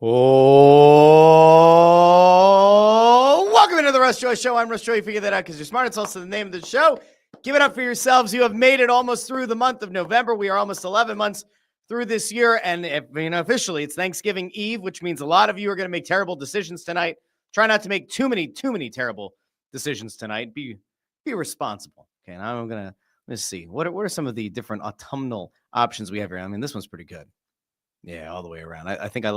Oh, welcome into the Russ Joy Show. I'm Russ Joy. You figure that out because you're smart. It's also the name of the show. Give it up for yourselves. You have made it almost through the month of November. We are almost 11 months through this year. And officially, it's Thanksgiving Eve, which means a lot of you are going to make terrible decisions tonight. Try not to make too many terrible decisions tonight. Be responsible. Okay, now let's see. What are some of the different autumnal options we have here? I mean, this one's pretty good. Yeah, all the way around. I think I don't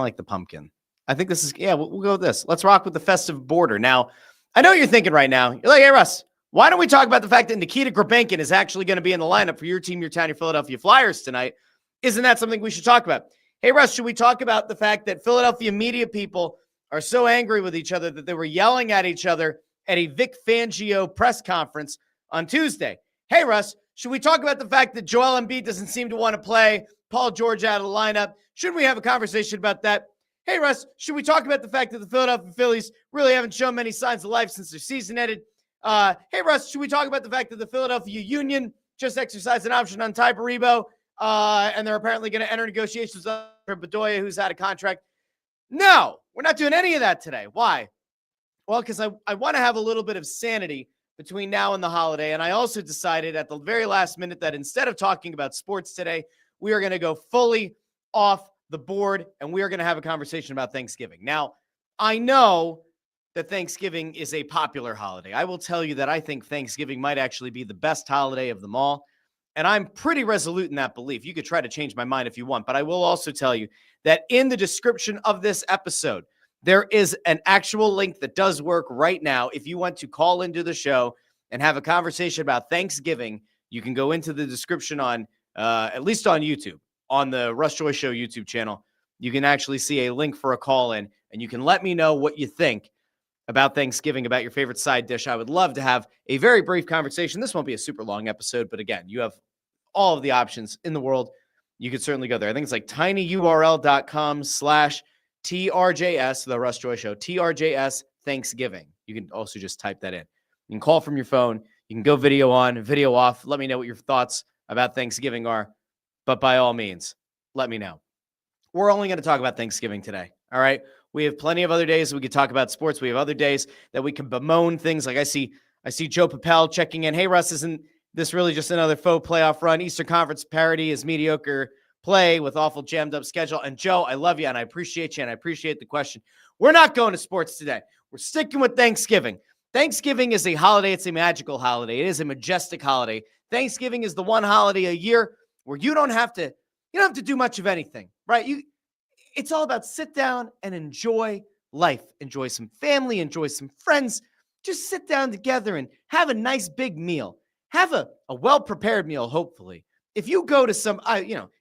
like the pumpkin. I think this is, we'll go with this. Let's rock with the festive border. Now, I know what you're thinking right now. You're like, hey, Russ, why don't we talk about the fact that Nikita Grabenkin is actually going to be in the lineup for your team, your town, your Philadelphia Flyers tonight? Isn't that something we should talk about? Hey, Russ, should we talk about the fact that Philadelphia media people are so angry with each other that they were yelling at each other at a Vic Fangio press conference on Tuesday? Hey, Russ, should we talk about the fact that Joel Embiid doesn't seem to want to play Paul George out of the lineup? Should we have a conversation about that? Hey, Russ, should we talk about the fact that the Philadelphia Phillies really haven't shown many signs of life since their season ended? Hey, Russ, should we talk about the fact that the Philadelphia Union just exercised an option on Ty Baribo, and they're apparently going to enter negotiations with Bedoya, who's out of contract? No, we're not doing any of that today. Why? Well, because I want to have a little bit of sanity between now and the holiday, and I also decided at the very last minute that instead of talking about sports today, we are going to go fully off the board, and we are going to have a conversation about Thanksgiving. Now, I know that Thanksgiving is a popular holiday. I will tell you that I think Thanksgiving might actually be the best holiday of them all, and I'm pretty resolute in that belief. You could try to change my mind if you want, but I will also tell you that in the description of this episode, there is an actual link that does work right now. If you want to call into the show and have a conversation about Thanksgiving, you can go into the description on, at least on YouTube, on the Russ Joy Show YouTube channel. You can actually see a link for a call in, and you can let me know what you think about Thanksgiving, about your favorite side dish. I would love to have a very brief conversation. This won't be a super long episode, but again, you have all of the options in the world. You could certainly go there. I think it's like tinyurl.com/TRJS, the Russ Joy Show, TRJS Thanksgiving. You can also just type that in. You can call from your phone. You can go video on, video off. Let me know what your thoughts about Thanksgiving are. But by all means, let me know. We're only going to talk about Thanksgiving today. All right. We have plenty of other days we could talk about sports. We have other days that we can bemoan things. Like I see Joe Papel checking in. Hey, Russ, isn't this really just another faux playoff run? Eastern Conference parity is mediocre play with awful jammed up schedule. And Joe, I love you and I appreciate you and I appreciate the question. We're not going to sports today. We're sticking with Thanksgiving. Thanksgiving is a holiday. It's a magical holiday. It is a majestic holiday. Thanksgiving is the one holiday a year where you don't have to do much of anything, right? It's all about sit down and enjoy life, enjoy some family, enjoy some friends. Just sit down together and have a nice big meal. Have a well-prepared meal, hopefully. If you go to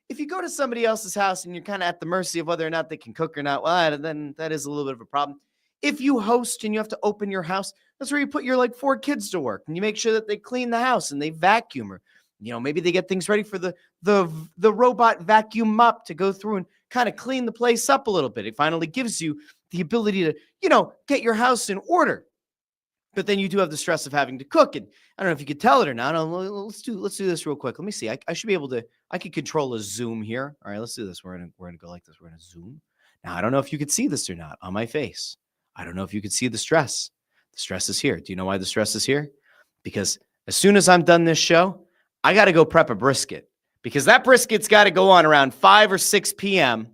if you go to somebody else's house and you're kind of at the mercy of whether or not they can cook or not, well, then that is a little bit of a problem. If you host and you have to open your house, that's where you put your 4 kids to work and you make sure that they clean the house and they vacuum, or maybe they get things ready for the robot vacuum mop to go through and kind of clean the place up a little bit. It finally gives you the ability to, get your house in order. But then you do have the stress of having to cook. And I don't know if you could tell it or not. Let's do this real quick. Let me see. I should be able to, I could control a zoom here. All right, let's do this. We're gonna go like this. We're gonna zoom. Now, I don't know if you could see this or not on my face. I don't know if you could see the stress. The stress is here. Do you know why the stress is here? Because as soon as I'm done this show, I got to go prep a brisket, because that brisket's got to go on around 5 or 6 p.m.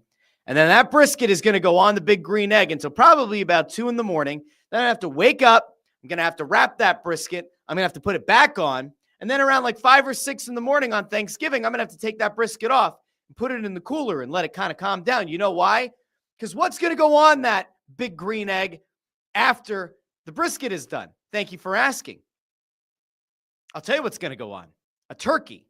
And then that brisket is going to go on the big green egg until probably about 2 in the morning. Then I have to wake up. I'm going to have to wrap that brisket. I'm going to have to put it back on. And then around 5 or 6 in the morning on Thanksgiving, I'm going to have to take that brisket off and put it in the cooler and let it kind of calm down. You know why? Because what's going to go on that big green egg after the brisket is done? Thank you for asking. I'll tell you what's going to go on. A turkey.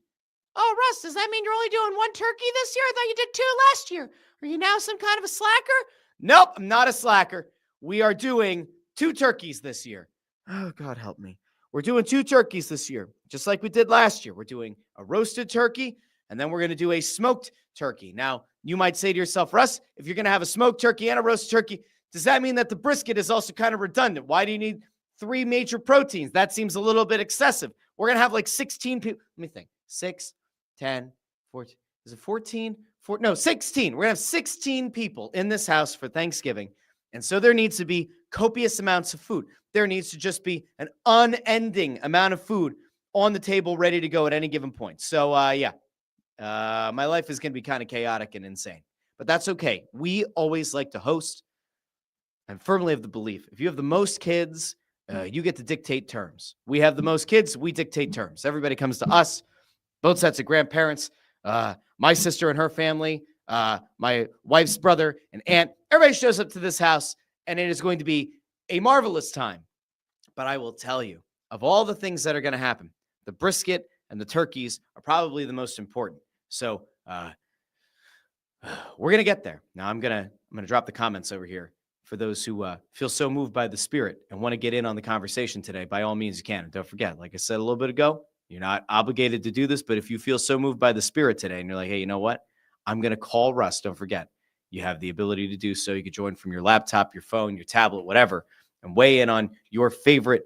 Oh, Russ, does that mean you're only doing 1 turkey this year? I thought you did 2 last year. Are you now some kind of a slacker? Nope, I'm not a slacker. We are doing 2 turkeys this year. Oh, God help me. We're doing 2 turkeys this year, just like we did last year. We're doing a roasted turkey, and then we're going to do a smoked turkey. Now, you might say to yourself, Russ, if you're going to have a smoked turkey and a roasted turkey, does that mean that the brisket is also kind of redundant? Why do you need 3 major proteins? That seems a little bit excessive. We're going to have 16 people. Let me think. 6, 10, 14. Is it 14? 16. We're going to have 16 people in this house for Thanksgiving. And so there needs to be copious amounts of food. There needs to just be an unending amount of food on the table ready to go at any given point. So, my life is going to be kind of chaotic and insane, but that's okay. We always like to host. I'm firmly of the belief, if you have the most kids, you get to dictate terms. We have the most kids, we dictate terms. Everybody comes to us, both sets of grandparents, my sister and her family, my wife's brother and aunt. Everybody shows up to this house, and it is going to be a marvelous time. But I will tell you, of all the things that are going to happen, the brisket and the turkeys are probably the most important. So we're going to get there. Now I'm going to drop the comments over here for those who feel so moved by the spirit and want to get in on the conversation today. By all means, you can. And don't forget, like I said a little bit ago, you're not obligated to do this, but if you feel so moved by the spirit today and you're like, hey, you know what? I'm going to call Russ. Don't forget, you have the ability to do so. You could join from your laptop, your phone, your tablet, whatever, and weigh in on your favorite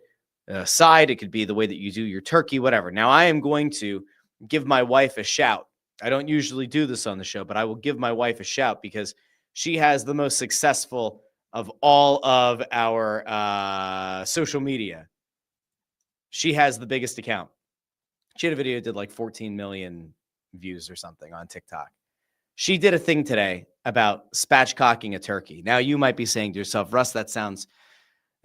side. It could be the way that you do your turkey, whatever. Now, I am going to give my wife a shout. I don't usually do this on the show, but I will give my wife a shout because she has the most successful of all of our social media. She has the biggest account. She had a video that did like 14 million views or something on TikTok. She did a thing today about spatchcocking a turkey. Now, you might be saying to yourself, Russ, that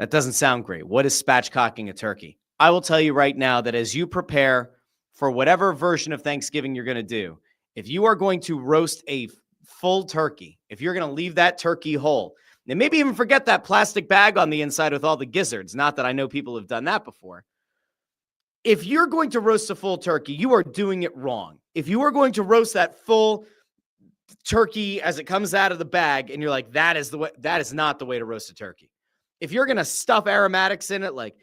doesn't sound great. What is spatchcocking a turkey? I will tell you right now that as you prepare for whatever version of Thanksgiving you're going to do, if you are going to roast a full turkey, if you're going to leave that turkey whole, and maybe even forget that plastic bag on the inside with all the gizzards, not that I know people have done that before. If you're going to roast a full turkey, you are doing it wrong. If you are going to roast that full turkey as it comes out of the bag and you're like, that is not the way to roast a turkey. If you're going to stuff aromatics in it, like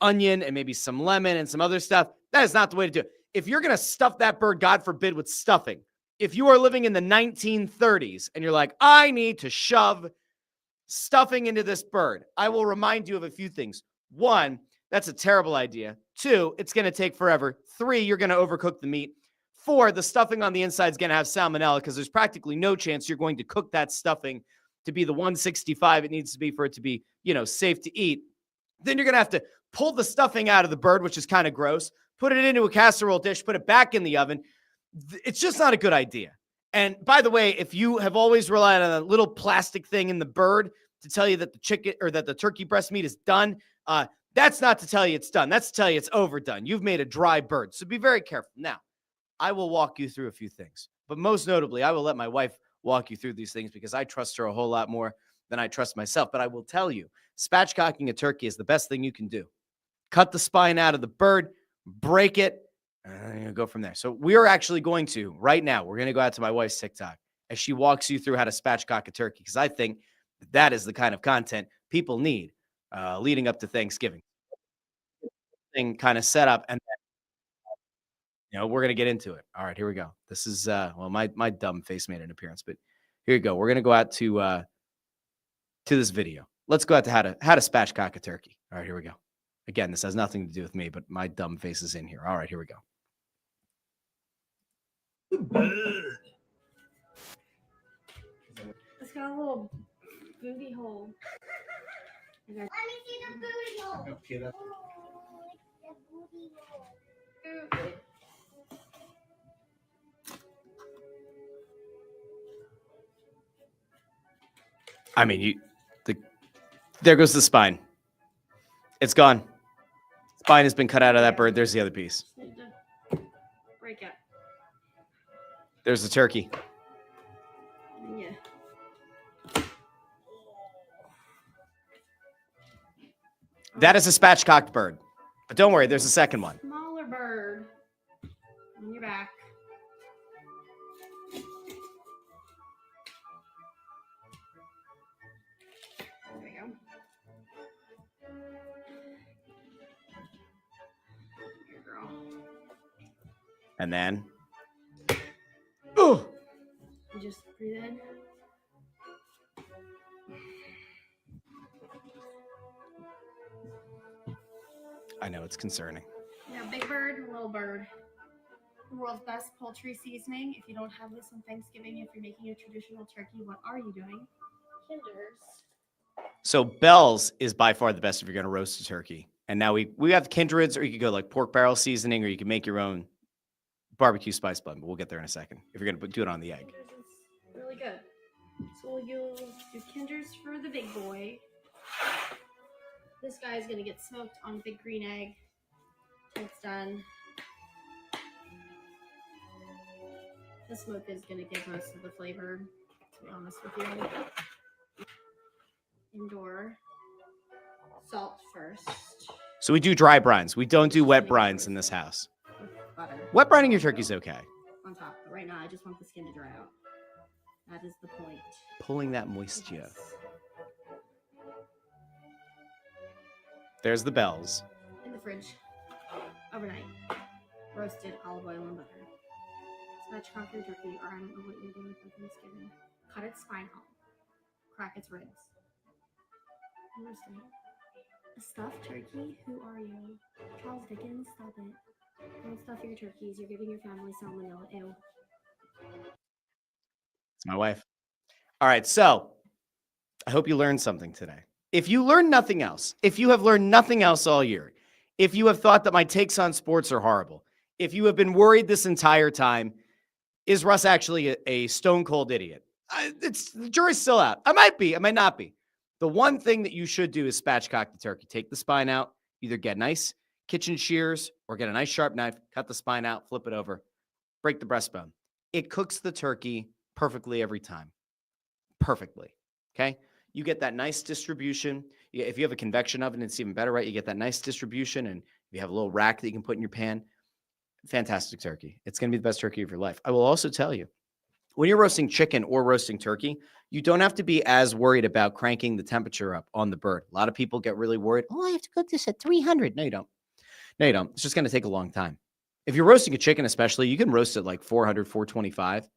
onion and maybe some lemon and some other stuff, that is not the way to do it. If you're going to stuff that bird, God forbid, with stuffing, if you are living in the 1930s and you're like, I need to shove stuffing into this bird, I will remind you of a few things. 1, that's a terrible idea. 2, it's going to take forever. 3, you're going to overcook the meat. 4, the stuffing on the inside is going to have salmonella because there's practically no chance you're going to cook that stuffing to be the 165 it needs to be for it to be, safe to eat. Then you're going to have to pull the stuffing out of the bird, which is kind of gross, put it into a casserole dish, put it back in the oven. It's just not a good idea. And by the way, if you have always relied on a little plastic thing in the bird to tell you that the chicken or that the turkey breast meat is done, that's not to tell you it's done. That's to tell you it's overdone. You've made a dry bird. So be very careful. Now, I will walk you through a few things, but most notably, I will let my wife walk you through these things because I trust her a whole lot more than I trust myself. But I will tell you, spatchcocking a turkey is the best thing you can do. Cut the spine out of the bird, break it, and go from there. So we are actually going to, right now, we're going to go out to my wife's TikTok as she walks you through how to spatchcock a turkey because I think that is the kind of content people need leading up to Thanksgiving. Thing kind of set up, and we're gonna get into it. All right, here we go. This is my dumb face made an appearance, but here you go. We're gonna go out to this video. Let's go out to how to spatchcock a turkey. All right, here we go. Again, this has nothing to do with me, but my dumb face is in here. All right, here we go. It's got a little booty hole. Let me see the booty hole. Okay, that's the booty hole. I mean, there goes the spine. It's gone. Spine has been cut out of that bird. There's the other piece. Break it. There's the turkey. Yeah. That is a spatchcocked bird. But don't worry, there's a second one. Smaller bird. On your back. There we go. Here, girl. And then, oh, You just breathe in. I know it's concerning. Yeah, big bird, little bird. The world's best poultry seasoning. If you don't have this on Thanksgiving, if you're making a traditional turkey, what are you doing? Kinders. So Bell's is by far the best if you're going to roast a turkey. And now we have Kindred's, or you could go like pork barrel seasoning, or you can make your own barbecue spice blend. But we'll get there in a second if you're going to do it on the egg. Kinders is really good. So we'll use Kinders for the big boy. This guy is going to get smoked on big green egg. It's done. The smoke is going to give most of the flavor, to be honest with you. Indoor. Salt first. So we do dry brines. We don't do wet brines in this house. With butter. Wet brining your turkey is okay. On top. But right now, I just want the skin to dry out. That is the point. Pulling that moisture. Yes. There's the Bells. In the fridge. Overnight. Roasted olive oil and butter. Spatchcock your turkey, or I don't know what you're doing for Thanksgiving. Cut its spine off. Crack its ribs. And roast it. A stuffed turkey? Who are you? Charles Dickens? Stop it. Don't stuff your turkeys. You're giving your family salmonella. Ew. It's my wife. All right, so I hope you learned something today. If you learned nothing else, if you have learned nothing else all year, if you have thought that my takes on sports are horrible, if you have been worried this entire time, is Russ actually a stone cold idiot? The jury's still out. I might be, I might not be. The one thing that you should do is spatchcock the turkey. Take the spine out, either get nice kitchen shears or get a nice sharp knife, cut the spine out, flip it over, break the breastbone. It cooks the turkey perfectly every time. Perfectly. Okay? You get that nice distribution. If you have a convection oven, it's even better, right? You get that nice distribution, and if you have a little rack that you can put in your pan, fantastic turkey. It's going to be the best turkey of your life. I will also tell you, when you're roasting chicken or roasting turkey, you don't have to be as worried about cranking the temperature up on the bird. A lot of people get really worried. Oh, I have to cook this at 300. No, you don't. No, you don't. It's just going to take a long time. If you're roasting a chicken, especially, you can roast it like 400, 425.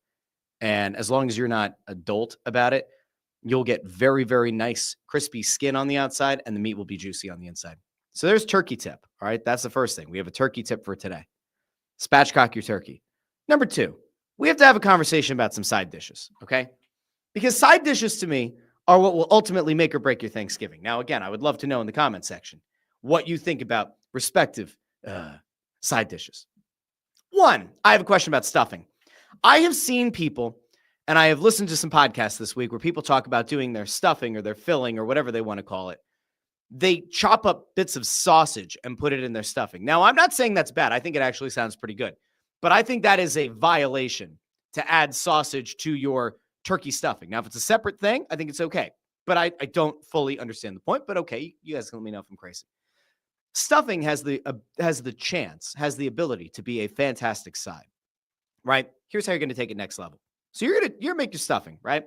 And as long as you're not adult about it, you'll get very, very nice, crispy skin on the outside, and the meat will be juicy on the inside. So there's turkey tip. All right. That's the first thing. We have a turkey tip for today. Spatchcock your turkey. Number 2, we have to have a conversation about some side dishes. Okay. Because side dishes to me are what will ultimately make or break your Thanksgiving. Now, again, I would love to know in the comment section what you think about respective side dishes. 1, I have a question about stuffing. I have seen people, and I have listened to some podcasts this week where people talk about doing their stuffing or their filling or whatever they want to call it. They chop up bits of sausage and put it in their stuffing. Now, I'm not saying that's bad. I think it actually sounds pretty good. But I think that is a violation to add sausage to your turkey stuffing. Now, if it's a separate thing, I think it's okay. But I don't fully understand the point. But okay, you guys can let me know if I'm crazy. Stuffing has the ability to be a fantastic side, right? Here's how you're going to take it next level. So you're going to make your stuffing, right?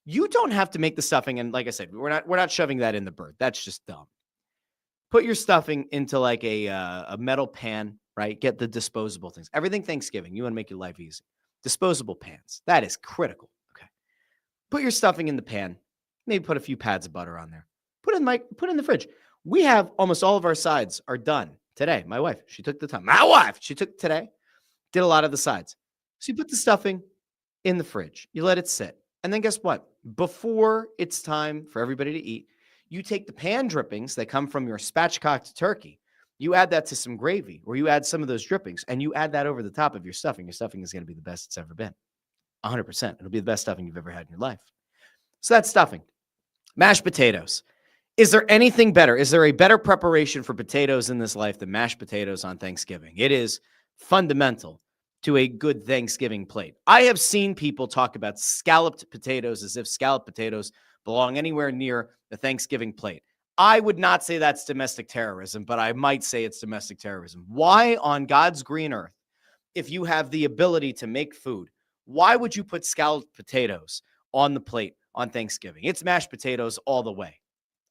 You don't have to make the stuffing, and like I said, we're not shoving that in the bird. That's just dumb. Put your stuffing into like a metal pan, right? Get the disposable things. Everything Thanksgiving, you want to make your life easy. Disposable pans. That is critical. Okay. Put your stuffing in the pan. Maybe put a few pads of butter on there. Put it in the fridge. We have almost all of our sides are done today. My wife, she took the time. She took today, did a lot of the sides. So you put the stuffing in the fridge. You let it sit. And then guess what? Before it's time for everybody to eat, you take the pan drippings that come from your spatchcocked turkey. You add that to some gravy, or you add some of those drippings, and you add that over the top of your stuffing. Your stuffing is going to be the best it's ever been. 100%. It'll be the best stuffing you've ever had in your life. So that's stuffing. Mashed potatoes. Is there anything better? Is there a better preparation for potatoes in this life than mashed potatoes on Thanksgiving? It is fundamental to a good Thanksgiving plate. I have seen people talk about scalloped potatoes as if scalloped potatoes belong anywhere near the Thanksgiving plate. I would not say that's domestic terrorism, but I might say it's domestic terrorism. Why on God's green earth, if you have the ability to make food, why would you put scalloped potatoes on the plate on Thanksgiving? It's mashed potatoes all the way,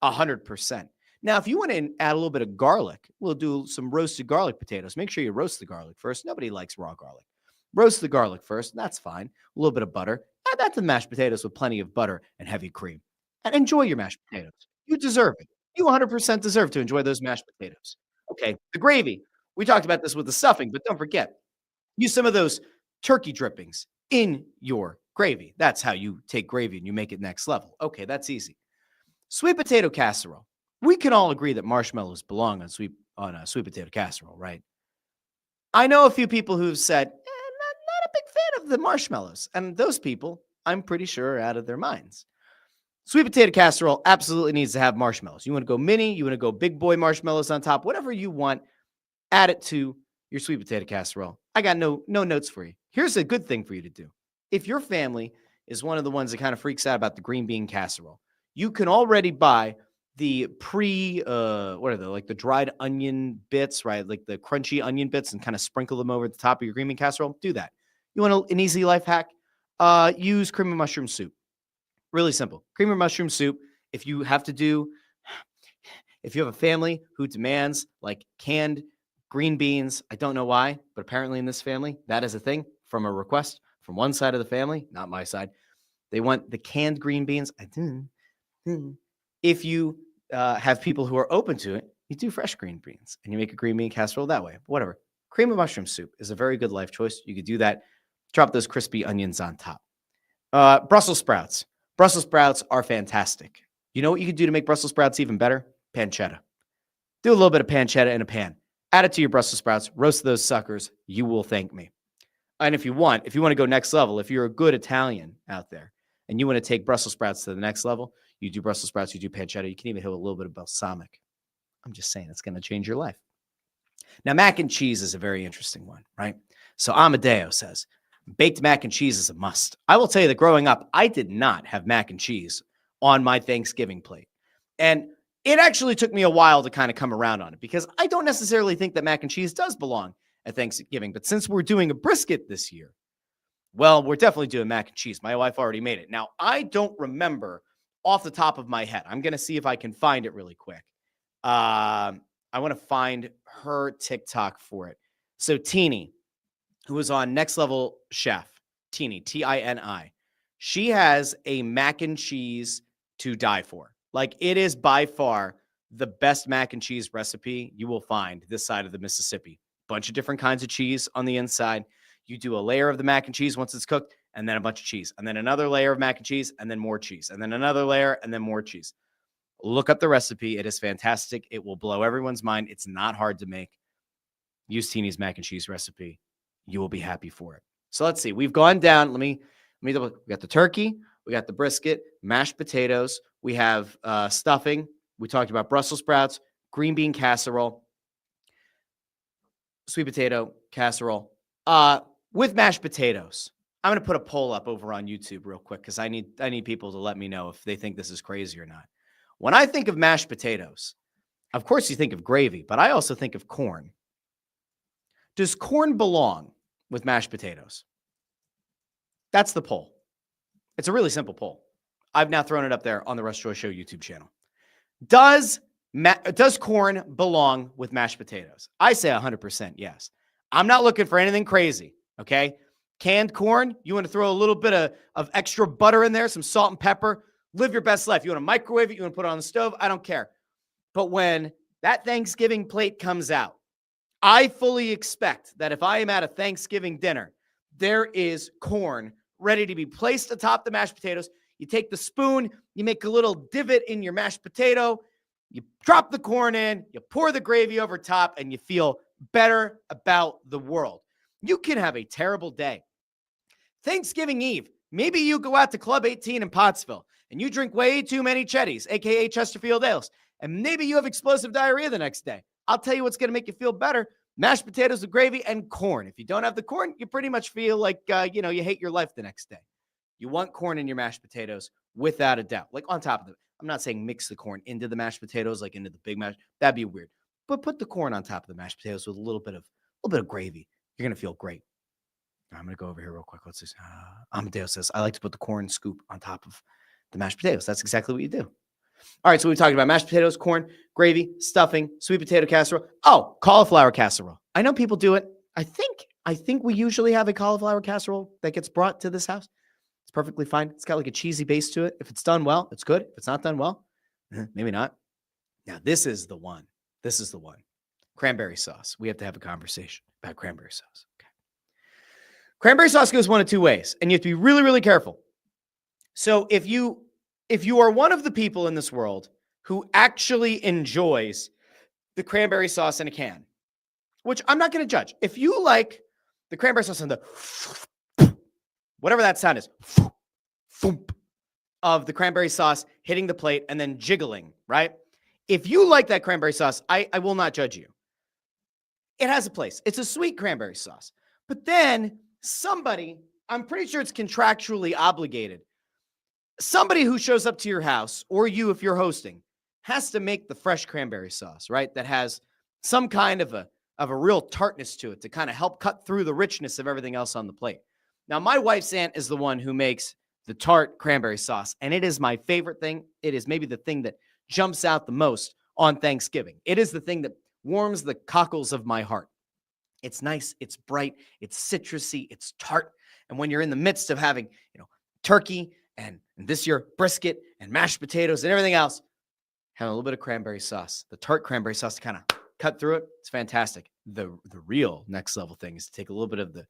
100%. Now, if you want to add a little bit of garlic, we'll do some roasted garlic potatoes. Make sure you roast the garlic first. Nobody likes raw garlic. Roast the garlic first. That's fine. A little bit of butter. Add that to the mashed potatoes with plenty of butter and heavy cream. And enjoy your mashed potatoes. You deserve it. You 100% deserve to enjoy those mashed potatoes. Okay, the gravy. We talked about this with the stuffing, but don't forget, Use some of those turkey drippings in your gravy. That's how you take gravy and you make it next level. Okay, that's easy. Sweet potato casserole. We can all agree that marshmallows belong on a sweet potato casserole, right? I know a few people who've said, not a big fan of the marshmallows. And those people, I'm pretty sure, are out of their minds. Sweet potato casserole absolutely needs to have marshmallows. You want to go mini, you want to go big boy marshmallows on top, whatever you want, add it to your sweet potato casserole. I got no notes for you. Here's a good thing for you to do. If your family is one of the ones that kind of freaks out about the green bean casserole, you can already buy the what are they, like the dried onion bits, right? Like the crunchy onion bits, and kind of sprinkle them over the top of your green bean casserole. Do that. You want an easy life hack? Use cream of mushroom soup. Really simple. Cream of mushroom soup. If you have a family who demands like canned green beans, I don't know why, but apparently in this family, that is a thing from a request from one side of the family, not my side. They want the canned green beans. If you have people who are open to it, you do fresh green beans and you make a green bean casserole that way. Whatever. Cream of mushroom soup is a very good life choice. You could do that. Drop those crispy onions on top. Brussels sprouts. Brussels sprouts are fantastic. You know what you could do to make Brussels sprouts even better? Pancetta. Do a little bit of pancetta in a pan. Add it to your Brussels sprouts. Roast those suckers. You will thank me. And if you want to go next level, if you're a good Italian out there and you want to take Brussels sprouts to the next level, you do Brussels sprouts, you do pancetta. You can even hit a little bit of balsamic. I'm just saying it's going to change your life. Now, mac and cheese is a very interesting one, right? So Amadeo says, baked mac and cheese is a must. I will tell you that growing up, I did not have mac and cheese on my Thanksgiving plate. And it actually took me a while to kind of come around on it because I don't necessarily think that mac and cheese does belong at Thanksgiving. But since we're doing a brisket this year, well, we're definitely doing mac and cheese. My wife already made it. Now, I don't remember off the top of my head. I'm going to see if I can find it really quick. I want to find her TikTok for it. So Teeny, who was on Next Level Chef, Teeny, Tini, she has a mac and cheese to die for. Like, it is by far the best mac and cheese recipe you will find this side of the Mississippi. Bunch of different kinds of cheese on the inside. You do a layer of the mac and cheese once it's cooked, and then a bunch of cheese, and then another layer of mac and cheese, and then more cheese, and then another layer, and then more cheese. Look up the recipe. It is fantastic. It will blow everyone's mind. It's not hard to make. Use Teeny's mac and cheese recipe. You will be happy for it. So let's see. We've gone down. Let me double. We got the turkey. We got the brisket, mashed potatoes. We have stuffing. We talked about Brussels sprouts, green bean casserole, sweet potato casserole. With mashed potatoes, I'm going to put a poll up over on YouTube real quick because I need people to let me know if they think this is crazy or not. When I think of mashed potatoes, of course you think of gravy, but I also think of corn. Does corn belong with mashed potatoes? That's the poll. It's a really simple poll. I've now thrown it up there on the Russ Joy Show YouTube channel. Does corn belong with mashed potatoes? I say 100% yes. I'm not looking for anything crazy, okay? Canned corn, you want to throw a little bit of extra butter in there, some salt and pepper, live your best life. You want to microwave it, you want to put it on the stove, I don't care. But when that Thanksgiving plate comes out, I fully expect that if I am at a Thanksgiving dinner, there is corn ready to be placed atop the mashed potatoes. You take the spoon, you make a little divot in your mashed potato, you drop the corn in, you pour the gravy over top, and you feel better about the world. You can have a terrible day. Thanksgiving Eve, maybe you go out to Club 18 in Pottsville and you drink way too many Chetties, aka Chesterfield ales, and maybe you have explosive diarrhea the next day. I'll tell you what's going to make you feel better. Mashed potatoes with gravy and corn. If you don't have the corn, you pretty much feel like, you hate your life the next day. You want corn in your mashed potatoes without a doubt. Like on top of it. I'm not saying mix the corn into the mashed potatoes, like into the big mash. That'd be weird. But put the corn on top of the mashed potatoes with a little bit of gravy. You're going to feel great. I'm going to go over here real quick. Let's see. Amadeo says, I like to put the corn scoop on top of the mashed potatoes. That's exactly what you do. All right, so we talked about mashed potatoes, corn, gravy, stuffing, sweet potato casserole. Oh, cauliflower casserole. I know people do it. I think we usually have a cauliflower casserole that gets brought to this house. It's perfectly fine. It's got like a cheesy base to it. If it's done well, it's good. If it's not done well, maybe not. Now, this is the one. Cranberry sauce. We have to have a conversation about cranberry sauce. Okay. Cranberry sauce goes one of two ways, and you have to be really, really careful. So if you are one of the people in this world who actually enjoys the cranberry sauce in a can, which I'm not going to judge. If you like the cranberry sauce and the whatever that sound is, of the cranberry sauce hitting the plate and then jiggling, right? If you like that cranberry sauce, I will not judge you. It has a place. It's a sweet cranberry sauce. But then somebody, I'm pretty sure it's contractually obligated, somebody who shows up to your house, or you if you're hosting, has to make the fresh cranberry sauce, right? That has some kind of a real tartness to it to kind of help cut through the richness of everything else on the plate. Now, my wife's aunt is the one who makes the tart cranberry sauce, and it is my favorite thing. It is maybe the thing that jumps out the most on Thanksgiving. It is the thing that warms the cockles of my heart. It's nice, it's bright, it's citrusy, it's tart. And when you're in the midst of having, turkey and this year brisket and mashed potatoes and everything else, having a little bit of cranberry sauce, the tart cranberry sauce to kind of cut through it, it's fantastic. The real next level thing is to take a little bit of the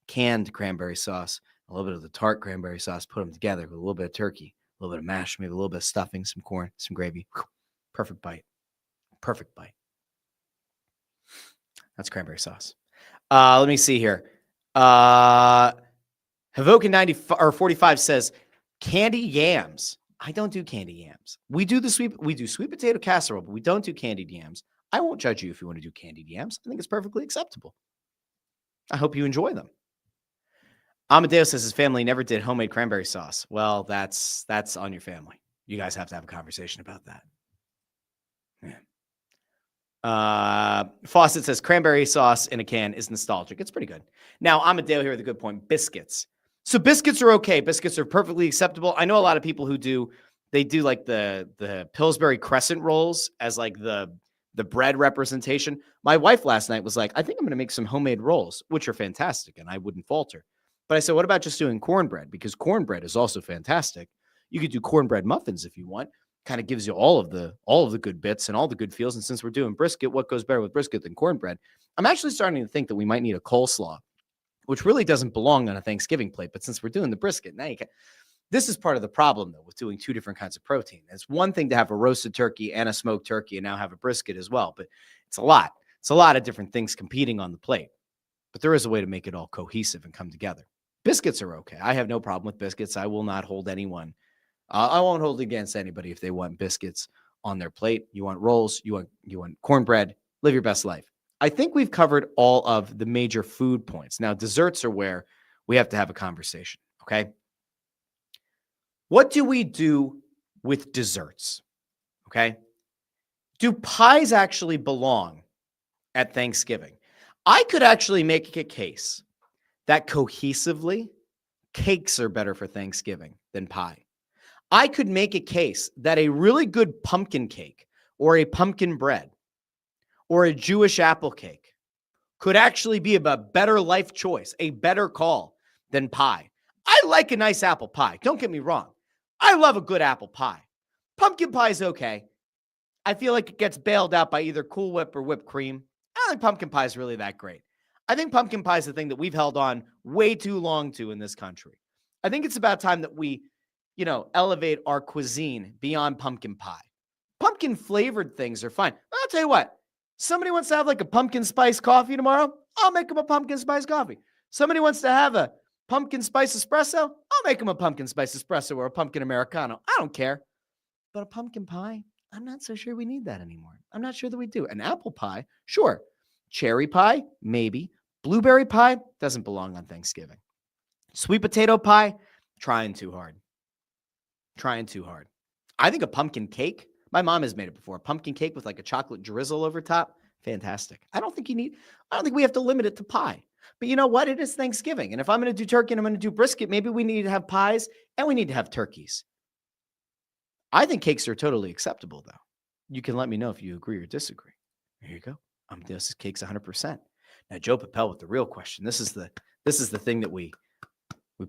canned cranberry sauce, a little bit of the tart cranberry sauce, put them together with a little bit of turkey, a little bit of mash, maybe a little bit of stuffing, some corn, some gravy. Perfect bite. Perfect bite. That's cranberry sauce. Let me see here. Havokin 90 or 45 says candy yams. I don't do candy yams. We do sweet potato casserole, but we don't do candied yams. I won't judge you if you want to do candied yams. I think it's perfectly acceptable. I hope you enjoy them. Amadeo says his family never did homemade cranberry sauce. Well, that's on your family. You guys have to have a conversation about that. Yeah. Fawcett says cranberry sauce in a can is nostalgic. It's pretty good. Now, Amadeo here with a good point. Biscuits. So biscuits are okay. Biscuits are perfectly acceptable. I know a lot of people who do like the Pillsbury crescent rolls as like the bread representation. My wife last night was like, I think I'm going to make some homemade rolls, which are fantastic, and I wouldn't falter. But I said, what about just doing cornbread? Because cornbread is also fantastic. You could do cornbread muffins if you want. Kind of gives you all of the good bits and all the good feels. And since we're doing brisket, what goes better with brisket than cornbread? I'm actually starting to think that we might need a coleslaw, which really doesn't belong on a Thanksgiving plate. But since we're doing the brisket, now this is part of the problem, though, with doing two different kinds of protein. It's one thing to have a roasted turkey and a smoked turkey and now have a brisket as well. But it's a lot. It's a lot of different things competing on the plate. But there is a way to make it all cohesive and come together. Biscuits are okay. I have no problem with biscuits. I will not hold anyone. I won't hold against anybody if they want biscuits on their plate. You want rolls, you want cornbread, live your best life. I think we've covered all of the major food points. Now, desserts are where we have to have a conversation, okay? What do we do with desserts, okay? Do pies actually belong at Thanksgiving? I could actually make a case that cohesively, cakes are better for Thanksgiving than pie. I could make a case that a really good pumpkin cake or a pumpkin bread or a Jewish apple cake could actually be a better life choice, a better call than pie. I like a nice apple pie. Don't get me wrong. I love a good apple pie. Pumpkin pie is okay. I feel like it gets bailed out by either Cool Whip or whipped cream. I don't think pumpkin pie is really that great. I think pumpkin pie is the thing that we've held on way too long to in this country. I think it's about time that we, elevate our cuisine beyond pumpkin pie. Pumpkin flavored things are fine. I'll tell you what, somebody wants to have like a pumpkin spice coffee tomorrow, I'll make them a pumpkin spice coffee. Somebody wants to have a pumpkin spice espresso, I'll make them a pumpkin spice espresso or a pumpkin Americano. I don't care. But a pumpkin pie, I'm not so sure we need that anymore. I'm not sure that we do. An apple pie, sure. Cherry pie, maybe. Blueberry pie doesn't belong on Thanksgiving. Sweet potato pie, trying too hard. I think a pumpkin cake, my mom has made it before, a pumpkin cake with like a chocolate drizzle over top, fantastic. I don't think we have to limit it to pie. But you know what? It is Thanksgiving. And if I'm going to do turkey and I'm going to do brisket, maybe we need to have pies and we need to have turkeys. I think cakes are totally acceptable, though. You can let me know if you agree or disagree. There you go. This is cakes 100%. Now, Joe Papel with the real question. This is the thing that we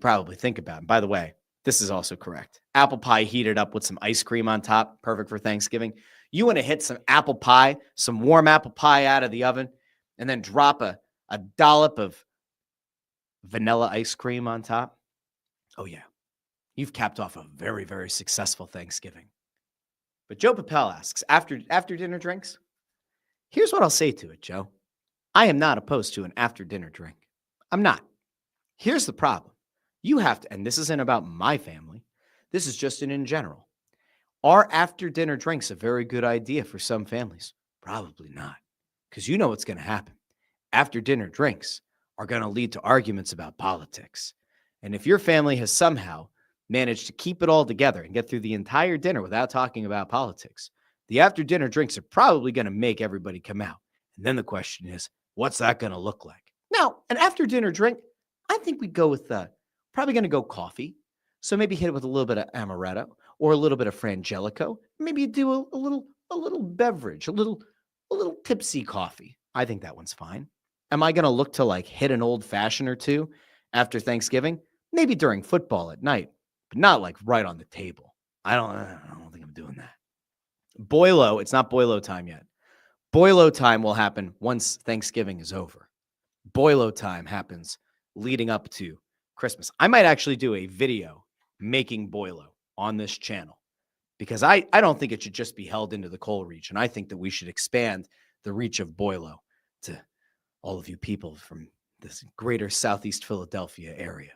probably think about. And by the way, this is also correct. Apple pie heated up with some ice cream on top. Perfect for Thanksgiving. You want to hit some apple pie, some warm apple pie out of the oven, and then drop a dollop of vanilla ice cream on top. Oh, yeah. You've capped off a very, very successful Thanksgiving. But Joe Papel asks, after dinner drinks? Here's what I'll say to it, Joe. I am not opposed to an after dinner drink. I'm not. Here's the problem. You have to, and this isn't about my family. This is just in general. Are after dinner drinks a very good idea for some families? Probably not. Because you know what's going to happen. After dinner drinks are going to lead to arguments about politics. And if your family has somehow managed to keep it all together and get through the entire dinner without talking about politics, the after dinner drinks are probably going to make everybody come out. And then the question is, what's that going to look like? Now, an after dinner drink, I think we'd go with probably going to go coffee. So maybe hit it with a little bit of amaretto or a little bit of frangelico. Maybe do a little beverage, a little tipsy coffee. I think that one's fine. Am I going to look to like hit an old fashioned or two after Thanksgiving? Maybe during football at night, but not like right on the table. I don't think I'm doing that. Boilo, it's not Boilo time yet. Boilo time will happen once Thanksgiving is over. Boilo time happens leading up to Christmas. I might actually do a video making Boilo on this channel because I don't think it should just be held into the coal region. I think that we should expand the reach of Boilo to all of you people from this greater Southeast Philadelphia area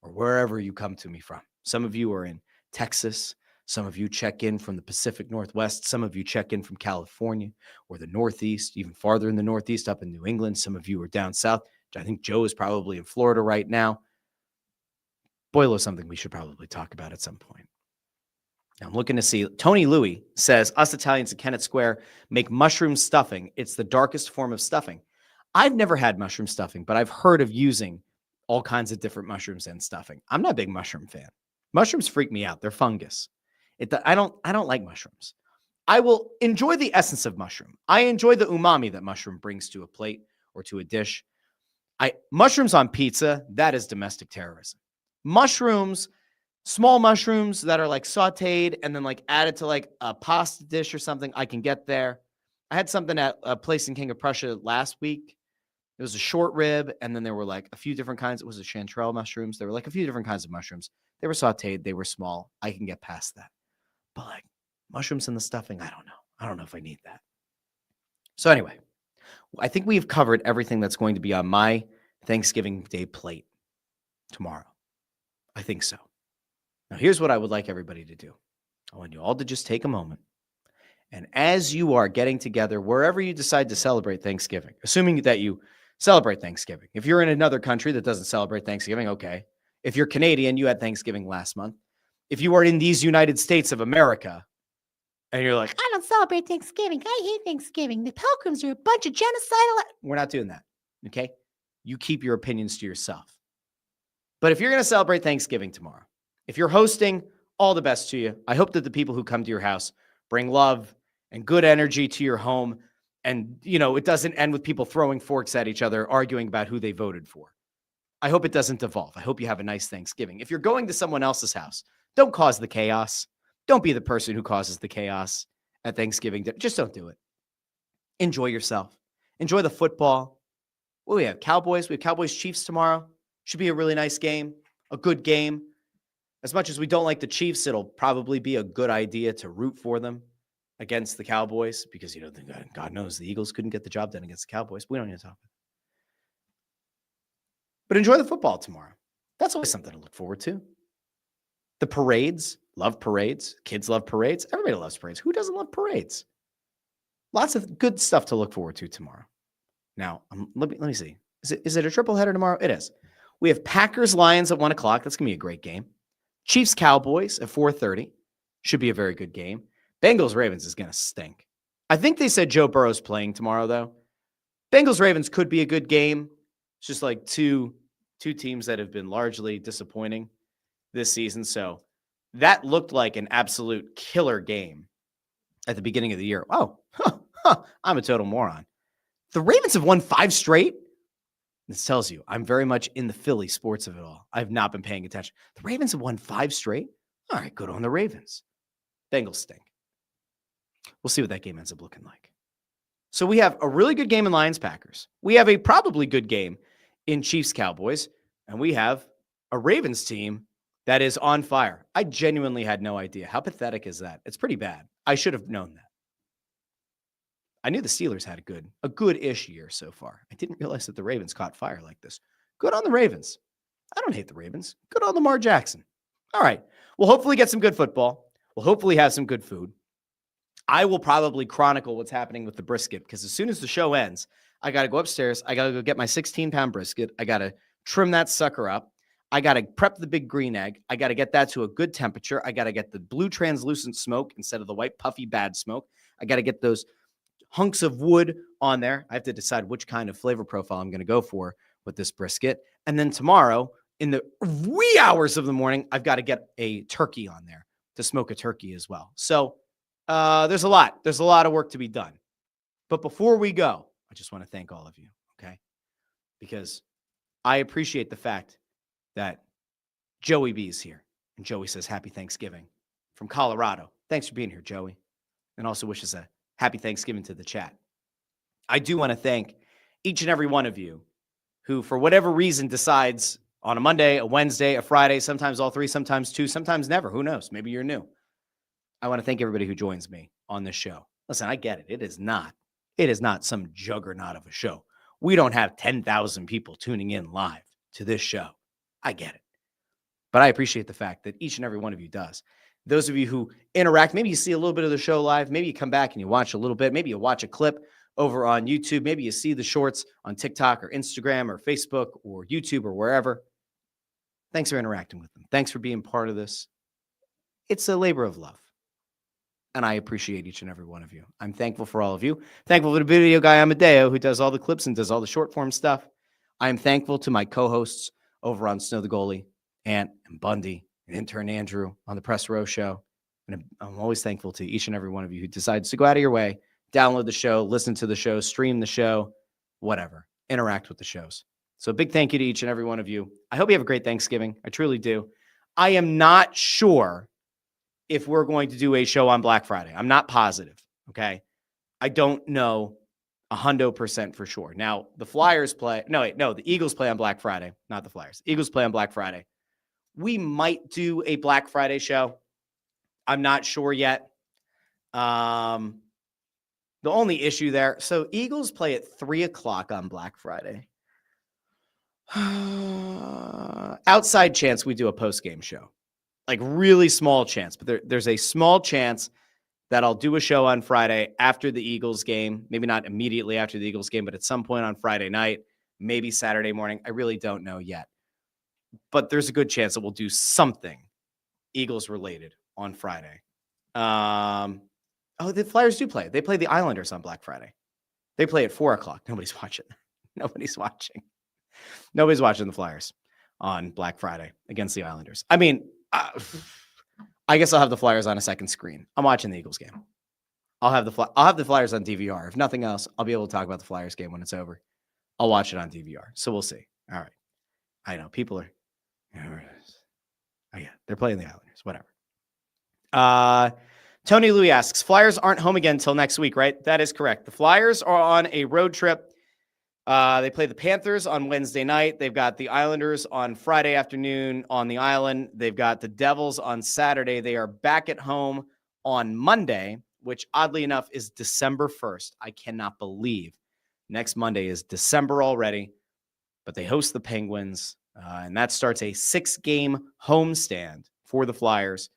or wherever you come to me from. Some of you are in Texas. Some of you check in from the Pacific Northwest. Some of you check in from California or the Northeast, even farther in the Northeast, up in New England. Some of you are down south. I think Joe is probably in Florida right now. Boilo is something we should probably talk about at some point. Now, I'm looking to see. Tony Louie says, us Italians at Kennett Square make mushroom stuffing. It's the darkest form of stuffing. I've never had mushroom stuffing, but I've heard of using all kinds of different mushrooms and stuffing. I'm not a big mushroom fan. Mushrooms freak me out. They're fungus. I don't like mushrooms. I will enjoy the essence of mushroom. I enjoy the umami that mushroom brings to a plate or to a dish. Mushrooms on pizza, that is domestic terrorism. Mushrooms, small mushrooms that are like sauteed and then like added to like a pasta dish or something, I can get there. I had something at a place in King of Prussia last week. It was a short rib, and then there were like a few different kinds. It was a chanterelle mushrooms. There were like a few different kinds of mushrooms. They were sauteed. They were small. I can get past that. But like mushrooms in the stuffing, I don't know. I don't know if I need that. So anyway, I think we've covered everything that's going to be on my Thanksgiving Day plate tomorrow. I think so. Now, here's what I would like everybody to do. I want you all to just take a moment. And as you are getting together, wherever you decide to celebrate Thanksgiving, assuming that you celebrate Thanksgiving. If you're in another country that doesn't celebrate Thanksgiving, okay. If you're Canadian, you had Thanksgiving last month. If you are in these United States of America, and you're like, I don't celebrate Thanksgiving. I hate Thanksgiving. The Pilgrims are a bunch of genocidal. We're not doing that, okay? You keep your opinions to yourself. But if you're going to celebrate Thanksgiving tomorrow, if you're hosting, all the best to you. I hope that the people who come to your house bring love and good energy to your home. And, you know, it doesn't end with people throwing forks at each other, arguing about who they voted for. I hope it doesn't devolve. I hope you have a nice Thanksgiving. If you're going to someone else's house, don't cause the chaos. Don't be the person who causes the chaos at Thanksgiving. Just don't do it. Enjoy yourself. Enjoy the football. What do we have? Cowboys. We have Cowboys Chiefs tomorrow. Should be a really nice game, a good game. As much as we don't like the Chiefs, it'll probably be a good idea to root for them against the Cowboys because, you know, God knows the Eagles couldn't get the job done against the Cowboys. We don't need to talk about it. But enjoy the football tomorrow. That's always something to look forward to. The parades, love parades. Kids love parades. Everybody loves parades. Who doesn't love parades? Lots of good stuff to look forward to tomorrow. Now, let me see. Is it a triple header tomorrow? It is. We have Packers-Lions at 1 o'clock. That's going to be a great game. Chiefs-Cowboys at 4:30. Should be a very good game. Bengals-Ravens is going to stink. I think they said Joe Burrow's playing tomorrow, though. Bengals-Ravens could be a good game. It's just like two teams that have been largely disappointing this season. So that looked like an absolute killer game at the beginning of the year. Oh, I'm a total moron. The Ravens have won 5 straight. This tells you I'm very much in the Philly sports of it all. I've not been paying attention. The Ravens have won 5 straight. All right, good on the Ravens. Bengals stink. We'll see what that game ends up looking like. So we have a really good game in Lions-Packers. We have a probably good game in Chiefs-Cowboys. And we have a Ravens team that is on fire. I genuinely had no idea. How pathetic is that? It's pretty bad. I should have known that. I knew the Steelers had a good-ish year so far. I didn't realize that the Ravens caught fire like this. Good on the Ravens. I don't hate the Ravens. Good on Lamar Jackson. All right. We'll hopefully get some good football. We'll hopefully have some good food. I will probably chronicle what's happening with the brisket because as soon as the show ends, I got to go upstairs. I got to go get my 16-pound brisket. I got to trim that sucker up. I got to prep the big green egg. I got to get that to a good temperature. I got to get the blue translucent smoke instead of the white puffy bad smoke. I got to get those hunks of wood on there. I have to decide which kind of flavor profile I'm going to go for with this brisket. And then tomorrow, in the wee hours of the morning, I've got to get a turkey on there to smoke a turkey as well. So there's a lot of work to be done. But before we go, I just want to thank all of you, okay? Because I appreciate the fact that Joey B is here. And Joey says, Happy Thanksgiving from Colorado. Thanks for being here, Joey. And also wishes a Happy Thanksgiving to the chat. I do want to thank each and every one of you who, for whatever reason, decides on a Monday, a Wednesday, a Friday, sometimes all three, sometimes two, sometimes never. Who knows? Maybe you're new. I want to thank everybody who joins me on this show. Listen, I get it. It is not some juggernaut of a show. We don't have 10,000 people tuning in live to this show. I get it. But I appreciate the fact that each and every one of you does. Those of you who interact, maybe you see a little bit of the show live. Maybe you come back and you watch a little bit. Maybe you watch a clip over on YouTube. Maybe you see the shorts on TikTok or Instagram or Facebook or YouTube or wherever. Thanks for interacting with them. Thanks for being part of this. It's a labor of love. And I appreciate each and every one of you. I'm thankful for all of you. Thankful for the video guy Amadeo who does all the clips and does all the short form stuff. I'm thankful to my co-hosts over on Snow the Goalie, Ant and Bundy, and intern Andrew on the Press Row Show. And I'm always thankful to each and every one of you who decides to go out of your way, download the show, listen to the show, stream the show, whatever, interact with the shows. So a big thank you to each and every one of you. I hope you have a great Thanksgiving. I truly do. I am not sure if we're going to do a show on Black Friday. I'm not positive, okay? I don't know 100% for sure. Now, the Flyers play. The Eagles play on Black Friday, not the Flyers. Eagles play on Black Friday. We might do a Black Friday show. I'm not sure yet. The only issue there, so Eagles play at 3:00 on Black Friday. Outside chance we do a post-game show. Like really small chance, but there's a small chance that I'll do a show on Friday after the Eagles game. Maybe not immediately after the Eagles game, but at some point on Friday night, maybe Saturday morning. I really don't know yet. But there's a good chance that we'll do something Eagles related on Friday. The Flyers do play. They play the Islanders on Black Friday. They play at 4:00. Nobody's watching. Nobody's watching. Nobody's watching the Flyers on Black Friday against the Islanders. I mean, I guess I'll have the Flyers on a second screen. I'm watching the Eagles game. I'll have the Flyers on DVR. If nothing else, I'll be able to talk about the Flyers game when it's over. I'll watch it on DVR. So we'll see. All right. I know people are. They're playing the Islanders. Whatever. Tony Louis asks, Flyers aren't home again until next week, right? That is correct. The Flyers are on a road trip. They play the Panthers on Wednesday night. They've got the Islanders on Friday afternoon on the island. They've got the Devils on Saturday. They are back at home on Monday, which oddly enough is December 1st. I cannot believe next Monday is December already, but they host the Penguins, and that starts a 6-game homestand for the Flyers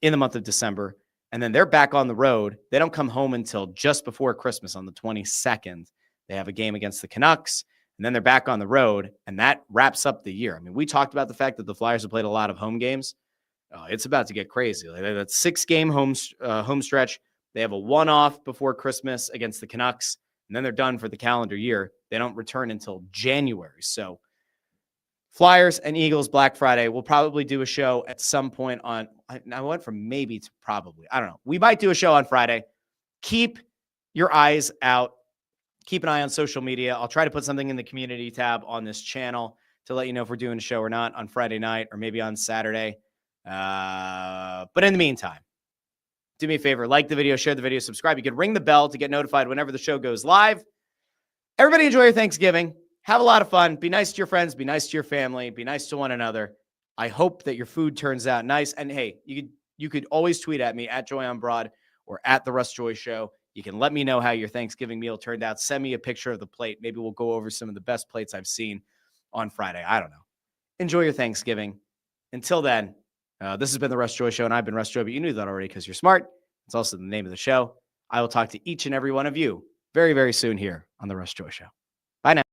in the month of December. And then they're back on the road. They don't come home until just before Christmas on the 22nd. They have a game against the Canucks, and then they're back on the road, and that wraps up the year. I mean, we talked about the fact that the Flyers have played a lot of home games. It's about to get crazy. Like that 6-game home stretch. They have a one-off before Christmas against the Canucks, and then they're done for the calendar year. They don't return until January. So Flyers and Eagles Black Friday. We'll probably do a show at some point on – I went from maybe to probably. I don't know. We might do a show on Friday. Keep your eyes out. Keep an eye on social media. I'll try to put something in the community tab on this channel to let you know if we're doing a show or not on Friday night or maybe on Saturday. But in the meantime, do me a favor, like the video, share the video, subscribe. You can ring the bell to get notified whenever the show goes live. Everybody enjoy your Thanksgiving. have a lot of fun. Be nice to your friends. Be nice to your family. Be nice to one another. I hope that your food turns out nice. And hey, you could always tweet at me at Joy on Broad or at the Russ Joy Show. You can let me know how your Thanksgiving meal turned out. Send me a picture of the plate. Maybe we'll go over some of the best plates I've seen on Friday. I don't know. Enjoy your Thanksgiving. Until then, this has been the Russ Joy Show, and I've been Russ Joy, but you knew that already because you're smart. It's also the name of the show. I will talk to each and every one of you very, very soon here on the Russ Joy Show. Bye now.